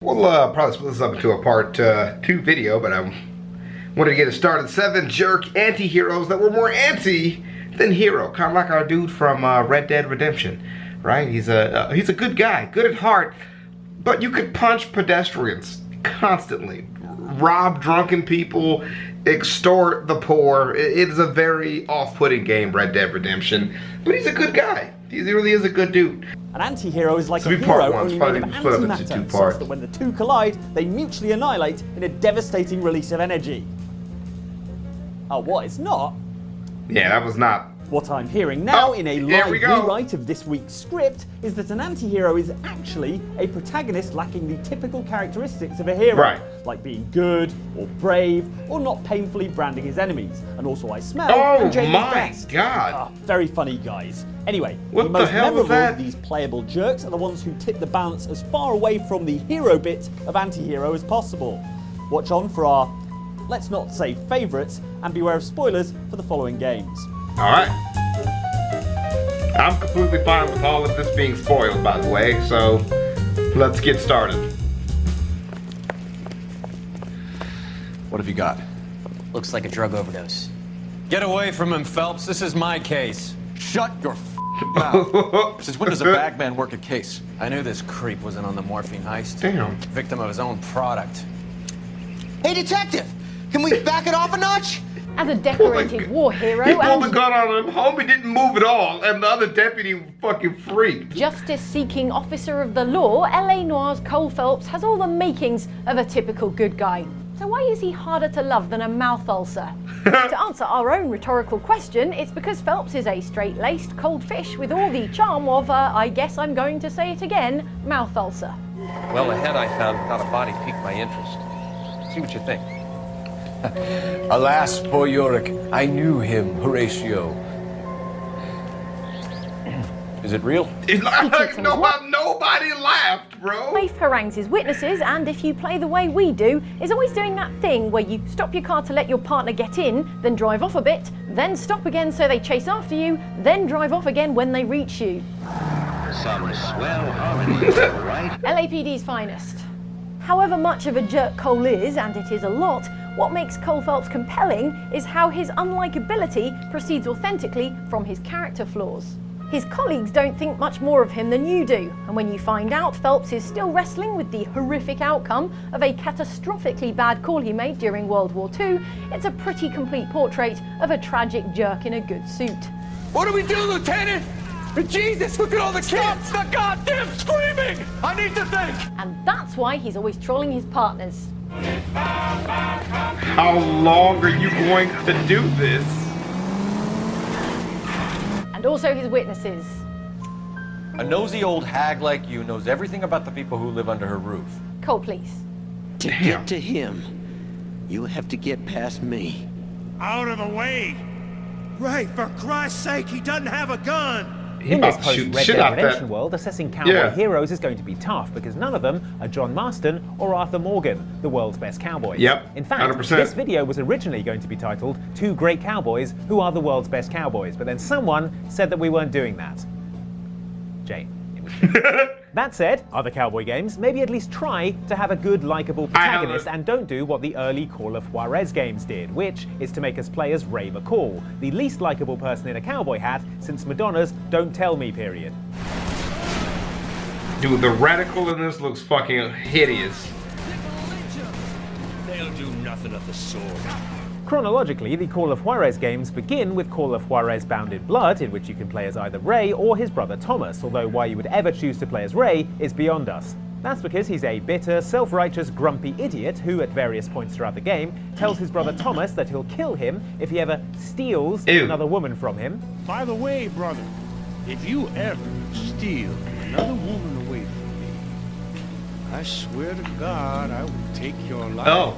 We'll probably split this up into a part 2 video, but I wanted to get it started. 7 jerk anti-heroes that were more anti than hero. Kind of like our dude from Red Dead Redemption, right? He's a good guy, good at heart, but you could punch pedestrians constantly, rob drunken people, extort the poor. It is a very off-putting game, Red Dead Redemption, but he's a good guy. He really is a good dude. An anti-hero is like a hero only made of antimatter, such that when the two collide, they mutually annihilate in a devastating release of energy. Oh, what? It's not? Yeah, that was not. What I'm hearing now in a live rewrite of this week's script is that an anti-hero is actually a protagonist lacking the typical characteristics of a hero. Right. Like being good, or brave, or not painfully branding his enemies. And also I smell oh and my best. God. Very funny, guys. Anyway, what the most memorable that? of these playable jerks are the ones who tip the balance as far away from the hero bit of anti-hero as possible. Watch on for our, let's not say favourites, and beware of spoilers for the following games. Alright. I'm completely fine with all of this being spoiled, by the way, so let's get started. What have you got? Looks like a drug overdose. Get away from him, Phelps. This is my case. Shut your mouth. Since when does a bagman work a case? I knew this creep wasn't on the morphine heist. Damn. Victim of his own product. Hey, detective! Can we back it off a notch? As a decorated war hero, he pulled the gun on him, homie didn't move at all, and the other deputy fucking freaked. Justice-seeking officer of the law, L.A. Noir's Cole Phelps has all the makings of a typical good guy. So why is he harder to love than a mouth ulcer? To answer our own rhetorical question, it's because Phelps is a straight-laced cold fish with all the charm of, I guess I'm going to say it again, mouth ulcer. Well, the head I found without a body piqued my interest. See what you think. Alas, poor Yorick, I knew him, Horatio. Is it real? Nobody laughed, bro. Rafe harangues his witnesses, and if you play the way we do, is always doing that thing where you stop your car to let your partner get in, then drive off a bit, then stop again so they chase after you, then drive off again when they reach you. Some swell harmony, right? LAPD's finest. However much of a jerk Cole is, and it is a lot, what makes Cole Phelps compelling is how his unlikability proceeds authentically from his character flaws. His colleagues don't think much more of him than you do, and when you find out Phelps is still wrestling with the horrific outcome of a catastrophically bad call he made during World War II, it's a pretty complete portrait of a tragic jerk in a good suit. What do we do, Lieutenant? Jesus, look at all the kids! The goddamn screaming! I need to think! And that's why he's always trolling his partners. How long are you going to do this? And also his witnesses. A nosy old hag like you knows everything about the people who live under her roof. Cole, please. To get to him, you have to get past me. Out of the way! Right, for Christ's sake, he doesn't have a gun! In this post-Red Dead Redemption world, assessing cowboy heroes is going to be tough because none of them are John Marston or Arthur Morgan, the world's best cowboys. Yep, in fact, 100%. This video was originally going to be titled Two Great Cowboys Who Are the World's Best Cowboys, but then someone said that we weren't doing that. Jane. It was That said, other cowboy games maybe at least try to have a good, likable protagonist and don't do what the early Call of Juarez games did, which is to make us players Ray McCall, the least likable person in a cowboy hat since Madonna's Don't Tell Me period. Dude, the reticle in this looks fucking hideous. They'll do nothing of the sort. Chronologically, the Call of Juarez games begin with Call of Juarez Bound in Blood, in which you can play as either Ray or his brother Thomas, although why you would ever choose to play as Ray is beyond us. That's because he's a bitter, self-righteous, grumpy idiot who, at various points throughout the game, tells his brother Thomas that he'll kill him if he ever steals another woman from him. By the way, brother, if you ever steal another woman away from me, I swear to God I will take your life.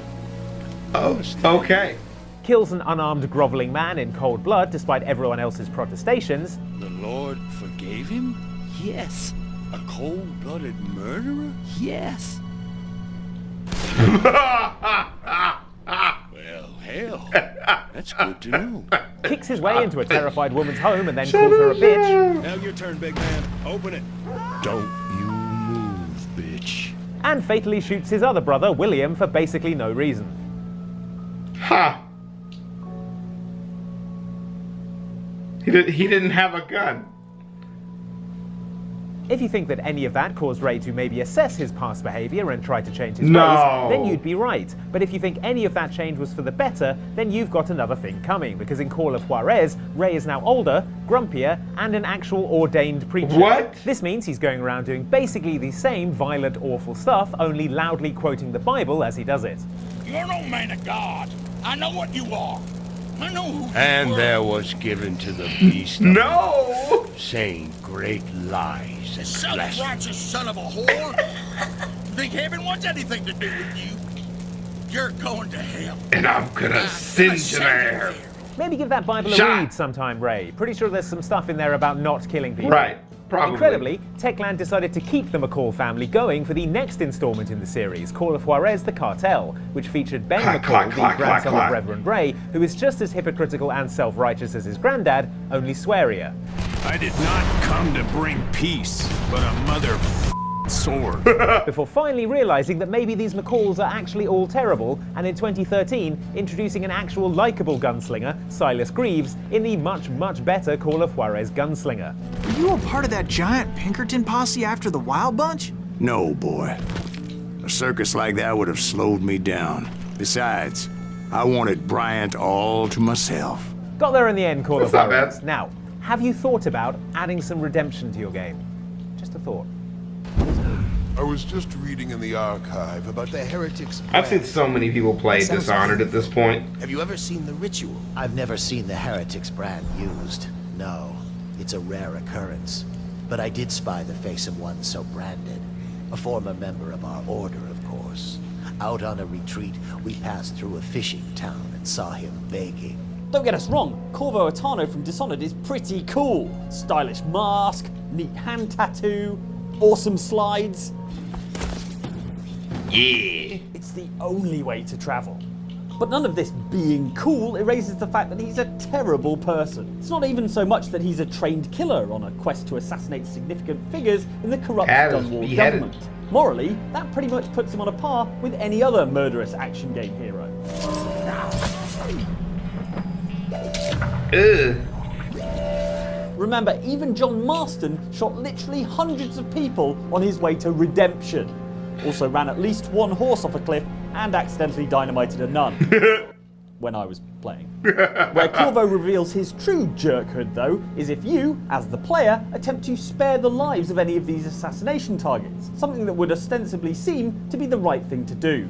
Oh, okay. Kills an unarmed, groveling man in cold blood despite everyone else's protestations. The Lord forgave him? Yes. A cold-blooded murderer? Yes. Well, hell, that's good to know. Kicks his way into a terrified woman's home and then calls her a bitch. Now your turn, big man. Open it. Don't you move, bitch. and fatally shoots his other brother, William, for basically no reason. Ha! He didn't have a gun. If you think that any of that caused Ray to maybe assess his past behavior and try to change his No. ways, then you'd be right. But if you think any of that change was for the better, then you've got another thing coming, because in Call of Juarez, Ray is now older, grumpier, and an actual ordained preacher. What? This means he's going around doing basically the same violent, awful stuff, only loudly quoting the Bible as he does it. You're no man of God. I know what you are. I know who you And were. there was given to the beast No! saying great lies and blasphemy. Self-righteous son of a whore. Think heaven wants anything to do with you? You're going to hell. And I'm gonna send you there. Maybe give that Bible a Shot. read sometime, Ray. Pretty sure there's some stuff in there about not killing people. Right. Probably. Incredibly, Techland decided to keep the McCall family going for the next installment in the series, Call of Juarez: The Cartel, which featured Ben Clack, McCall, clack, the clack, grandson clack, clack. of Reverend Ray, who is just as hypocritical and self-righteous as his granddad, only swearier. I did not come to bring peace, but a mother sword. Before finally realizing that maybe these McCalls are actually all terrible, and in 2013 introducing an actual likable gunslinger, Silas Greaves, in the much, much better Call of Juarez Gunslinger. Were you a part of that giant Pinkerton posse after the Wild Bunch? No, boy. A circus like that would have slowed me down. Besides, I wanted Bryant all to myself. Got there in the end, Call of That's not Juarez. bad. Now, have you thought about adding some redemption to your game? Just a thought. I was just reading in the archive about the heretics. I've seen so many people play Dishonored at this point. Have you ever seen the ritual? I've never seen the heretics brand used. No, it's a rare occurrence. But I did spy the face of one so branded. A former member of our order, of course. Out on a retreat, we passed through a fishing town and saw him begging. Don't get us wrong, Corvo Attano from Dishonored is pretty cool. Stylish mask, neat hand tattoo, awesome slides. Yeah. It's the only way to travel. But none of this being cool erases the fact that he's a terrible person. It's not even so much that he's a trained killer on a quest to assassinate significant figures in the corrupt Dunwall government. Morally, that pretty much puts him on a par with any other murderous action game hero. Remember, even John Marston shot literally hundreds of people on his way to redemption. Also ran at least one horse off a cliff and accidentally dynamited a nun. When I was playing. Where Corvo reveals his true jerkhood, though, is if you, as the player, attempt to spare the lives of any of these assassination targets, something that would ostensibly seem to be the right thing to do.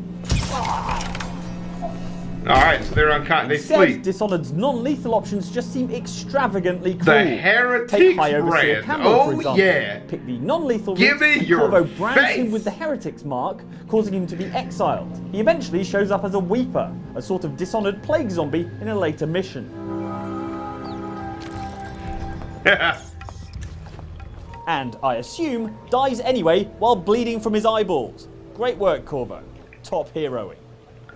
Alright, so they're they Instead, sleep. Dishonored's non-lethal options just seem extravagantly cool. The Heretics Take High Overseer brand. Campbell, Oh, for example. yeah. Pick the non-lethal Give route, me and your Corvo brands face. him with the Heretics mark, causing him to be exiled. He eventually shows up as a Weeper, a sort of Dishonored plague zombie in a later mission. And, I assume, dies anyway while bleeding from his eyeballs. Great work, Corvo. Top heroing.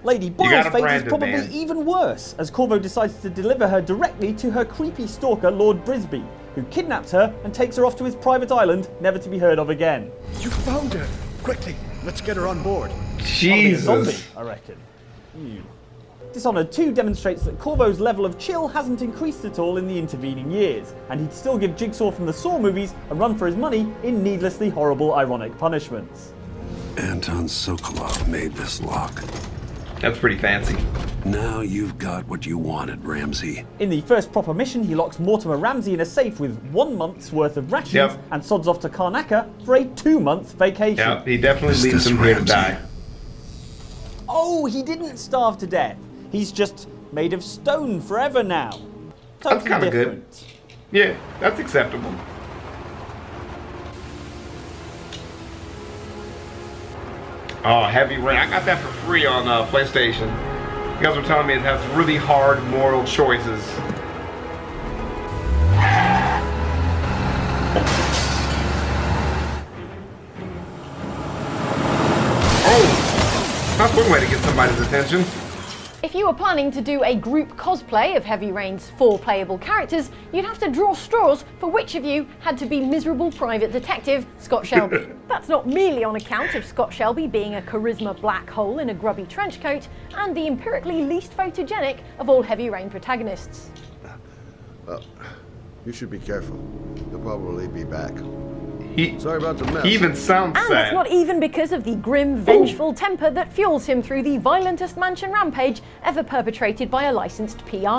Lady Boyle's fate is probably even worse, as Corvo decides to deliver her directly to her creepy stalker, Lord Brisby, who kidnaps her and takes her off to his private island, never to be heard of again. You found her! Quickly, let's get her on board. Jesus. Zombie, I reckon. Ew. Dishonored 2 demonstrates that Corvo's level of chill hasn't increased at all in the intervening years, and he'd still give Jigsaw from the Saw movies a run for his money in needlessly horrible ironic punishments. Anton Sokolov made this lock. That's pretty fancy. Now you've got what you wanted, Ramsey. In the first proper mission, he locks Mortimer Ramsey in a safe with 1 month's worth of rations and sods off to Karnaca for a 2-month vacation. Yeah, he definitely leaves him here to die. Oh, he didn't starve to death. He's just made of stone forever now. Totally That's kind of good. different. Yeah, that's acceptable. Oh, Heavy Rain. I got that for free on PlayStation. You guys were telling me it has really hard moral choices. Oh! That's one way to get somebody's attention. If you were planning to do a group cosplay of Heavy Rain's 4 playable characters, you'd have to draw straws for which of you had to be miserable private detective Scott Shelby. That's not merely on account of Scott Shelby being a charisma black hole in a grubby trench coat and the empirically least photogenic of all Heavy Rain protagonists. Well, you should be careful. He'll probably be back. Sorry about the mess. He even sounds And sad. that's not even because of the grim, vengeful temper that fuels him through the violentest mansion rampage ever perpetrated by a licensed PR.